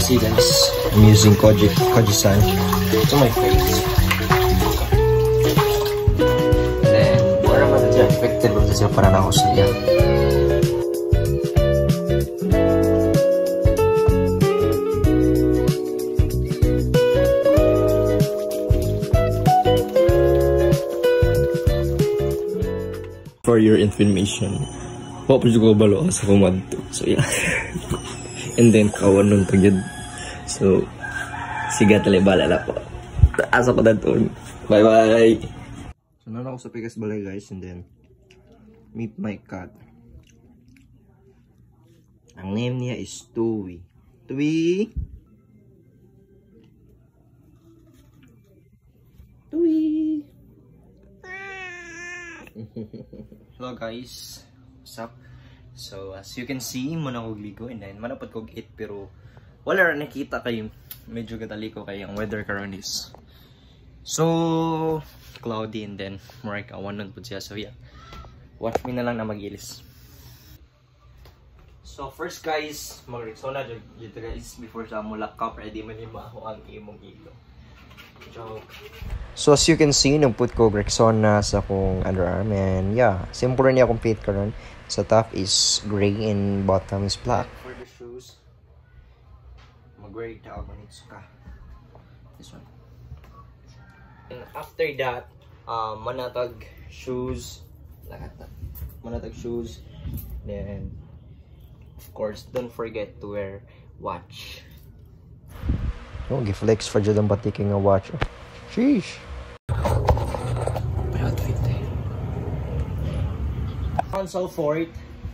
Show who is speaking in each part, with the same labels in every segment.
Speaker 1: see guys, I'm using Koji-san to my face. Then, para madadya effective of siya para na ako siya. For your information, po ko balo sa kumadto. So yeah. And then kawan nun tagid. So siga tali bala na po. Asa ko dadton. Bye bye. So na ako sa Pikas Balay guys, and then meet my cat. Ang name niya is Tui. Tui. Tui. Hello guys, what's up? So as you can see, muna kog ligo and then manapad kog it, pero wala ra nakita kay medyo gadali ko kay ang weather karon is so cloudy and then more kawan nun pud siya. So yeah, watch me na lang na magilis. So first guys, mag-Rexona dito guys before sa mo lock up ready man ni maho ang imong ilo. Joke. So as you can see, nagput ko Rexona sa akong underarm, and yeah, simple niya akong fit karon. Sa top is gray and bottom is black. For the shoes, mag-wear tawag man ito ka. This one. And after that, manatag shoes, manatag shoes. Then of course, don't forget to wear watch. Oh, giflex for dyan ang batiking nga watch. Sheesh! May outfit eh. Console Fort,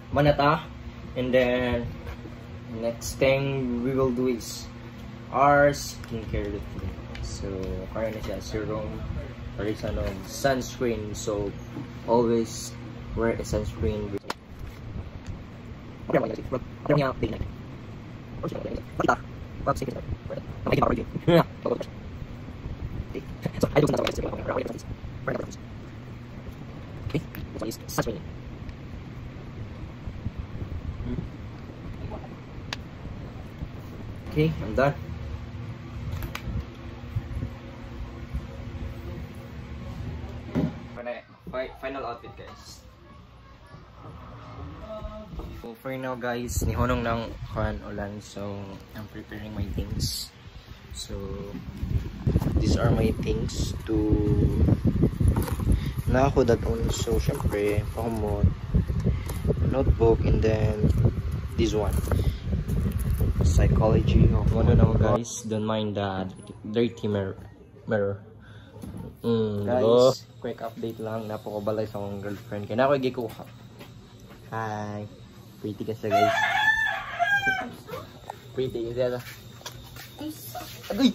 Speaker 1: manata. And then, next thing we will do is our skincare routine. So, kaya na siya serum, or is sunscreen. So, always wear a sunscreen. Okay, I'm done. Final outfit guys. So for now guys, nihonong ng ulan, so I'm preparing my things. So these are my things to na ako daton. So syempre pakumot, notebook, and then this one, psychology of ano na guys. Don't mind the dirty mirror. Guys, quick update lang, napakobalay sa akong girlfriend kaya na ako gikuha. Hi, pretty ka siya guys. Pretty ka siya. Agoy!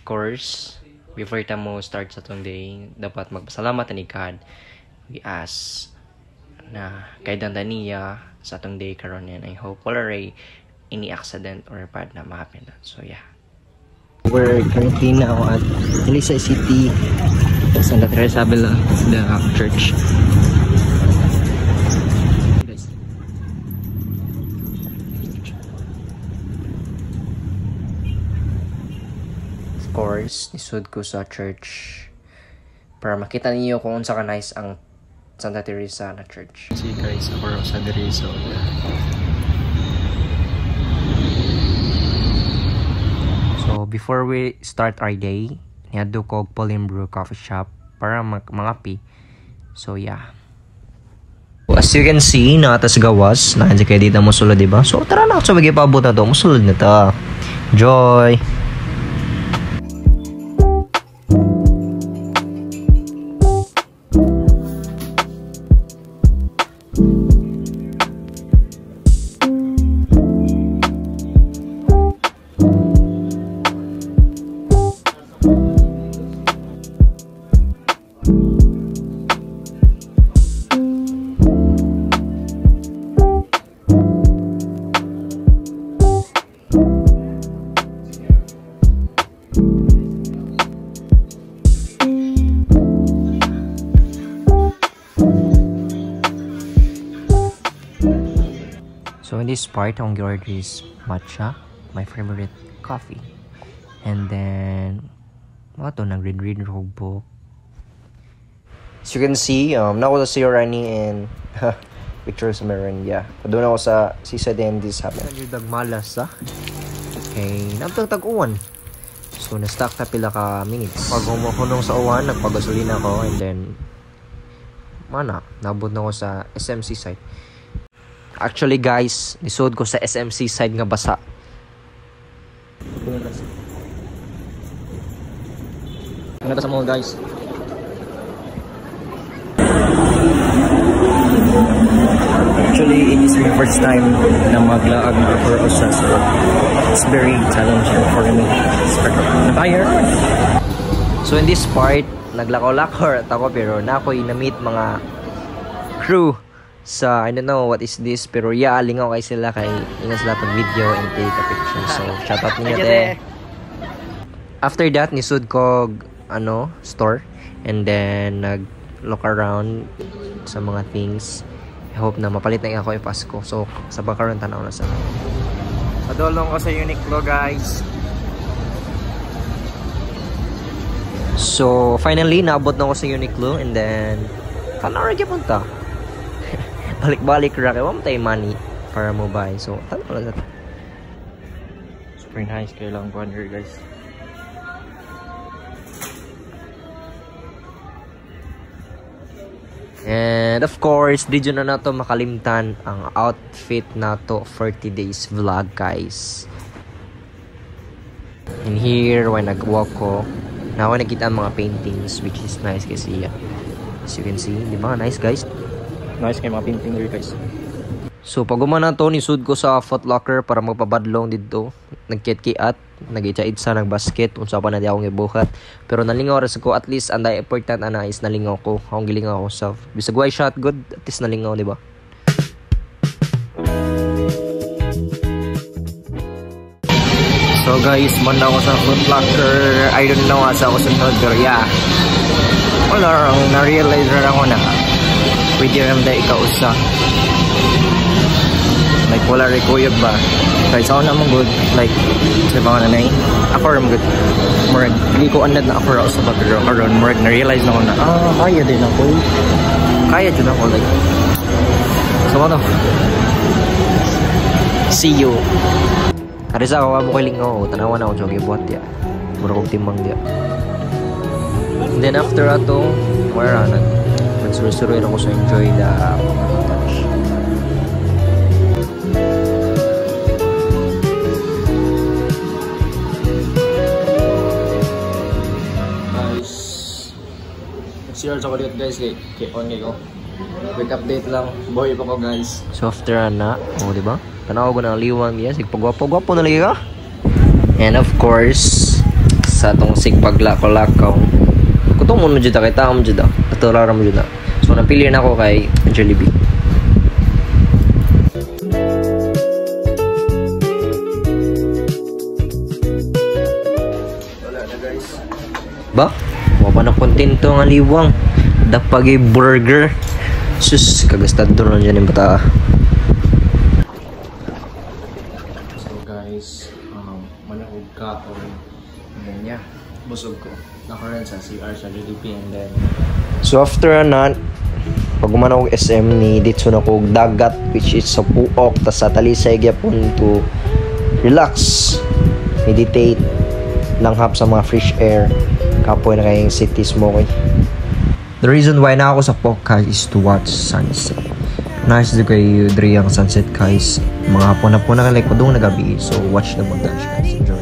Speaker 1: Course, before ta mo start sa tong day, dapat magpasalamat ni God. We ask na kay niya sa tong day karon yan. I hope wala ray any accident or bad na ma-happen. So yeah. We're currently now at Elisa City, Santa Teresa Isabela, the church. Course, isud ko sa church para makita niyo kung unsa ka nice ang Santa Teresa na church. See guys, ako sa Teresa. So before we start our day, niadto ko Pauline Brew Coffee Shop para mangapi. So yeah. As you can see, nakatas gawas, nandiyan kayo dito mo sulod, diba? So tara na, so magipabot na to, musulod na to. Joy! So in this part, ang order is matcha, my favorite coffee. And then, mga to, nag-read book. As you can see, nako sa Rani and pictures of Marin, yeah. Doon ako sa seaside and this happened. Yung dagmalas, okay, nagtag-uwan. So, na-stack na pila ka minutes. Pag humakunong sa uwan, nagpagasolina ako and then, nabot na ako sa SMC side. Actually guys, nisod ko sa SMC side nga basa. Ano sa mall guys? Actually, it is my first time na maglaag na for Osas. It's very challenging for me. Tired. So in this part, naglakaw-lakaw ako pero na ako'y na-meet mga crew sa, I don't know what is this, pero yeah, lingaw kay sila kay ingat sila pag video and take a picture. So, shout out niyo te. After that, nisud ko store and then nag-look around sa mga things. I hope na mapalit na ako yung Pasko. So, sa bakaroon tanaw na sana. Padulong ko sa Uniqlo guys. So, finally, naabot na ako sa Uniqlo and then tanaw rin punta. Balik-balik ra kay wala tayo money para mo buy. So, tanaw na. Super nice kayo lang ko here guys. And of course, di dyan na nato makalimtan ang outfit nato 40 days vlog guys. And here, when nag-walk ko, na ako nakita ang mga paintings which is nice kasi as you can see, di ba? Nice guys. Nice kayo mga painting here guys. So pag umana to, nisud ko sa Foot Locker para magpabadlong dito. Nagkit-kiat, nag-itsa-itsa, nag-basket, unsa pa na di akong ibuhat. Pero nalingaw rin ko, at least ang important is nalingaw ko. Akong gilingaw ako self. Bisag why shot good, at least nalingaw, di ba? So guys, manda ako sa Foot Locker. I don't know asa ako sunod, pero yeah. Wala, na-realize rin ako na pwede rin dahil ikaw-usa. Like wala rekuyog ba? Kahit sa ako naman good. Like, diba ka nanay? Ako rin good. Murag, hindi ko andad na ako raw sa bagay karon. Murag, na-realize na ako na, kaya din ako. Kaya din ako, like. So ano? See you. Karisa ako mo kiling ako. Tanawan ako, jogi buhat ya. Murag kong timang dia. And then after ato, nagsurusuruin ako sa enjoy the share sa kulit guys, keep on ko. Quick update lang, boy pa ko guys. So after na, diba? Tanaw ko ng liwang niya, sigpagwapo-gwapo na lagi ka. And of course, sa tong sigpaglakaw-lakaw, kutong mo dyan kay taong dyan natulara mo dyan. So napili na ako kay Jollibee. Wala na guys. Ba? Wapa na kontento nga liwang. Dapagi burger. Sus, kagastad doon dyan yung bata. So guys, manahog ka o ganyan niya. Busog ko. Nakaroon sa CR sa Jollibee and then so after na, pag umanawag SM ni dito na kog dagat which is sa Puok tas sa Talisay gyapon to relax, meditate, langhap sa mga fresh air. Kapoy na kayong cities mo kay. The reason why na ako sa Puok is to watch sunset. Nice to kayo diri ang sunset guys. Mga hapon na po na like padung na gabi. So watch the montage guys. Enjoy.